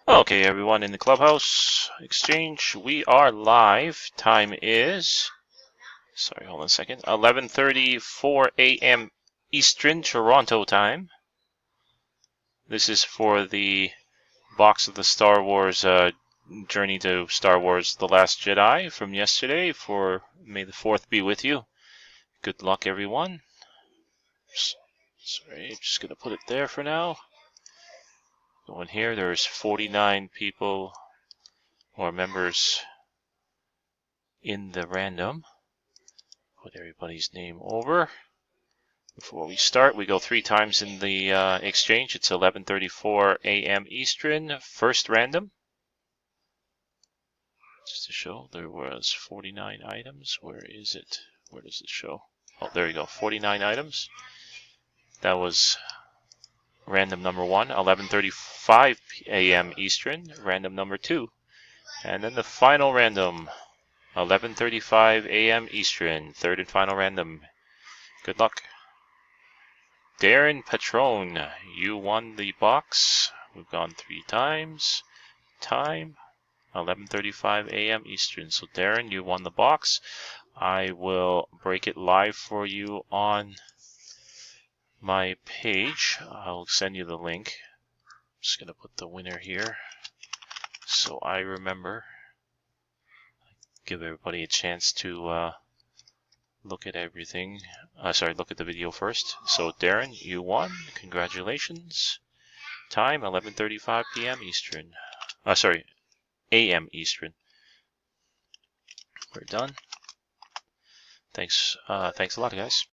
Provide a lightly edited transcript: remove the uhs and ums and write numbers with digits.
Okay, everyone in the Clubhouse Exchange, we are live. Time is, sorry, hold on a second, 11:34 a.m. Eastern Toronto time. This is for the box of the Star Wars Journey to Star Wars The Last Jedi from yesterday for May the 4th be with you. Good luck, everyone. Sorry, just going to put it there for now. Going here, there's 49 people or members in the random. Put everybody's name over. Before we start, we go 3 times in the exchange. It's 11:34 a.m. Eastern. First random. Just to show, there was 49 items. Where is it? Where does it show? Oh, there you go. 49 items. That was random number 1, 11:35 a.m. Eastern. Random number 2. And then the final random, 11:35 a.m. Eastern. Third and final random. Good luck. Darren Patron, you won the box. We've gone 3 times. Time, 11:35 a.m. Eastern. So Darren, you won the box. I will break it live for you on my page. I'll send you the link. I'm just going to put the winner here so I remember. Give everybody a chance to look at everything. Look at the video first. So Darren, you won. Congratulations. Time 11:35 p.m. Eastern. A.m. Eastern. We're done. Thanks a lot, guys.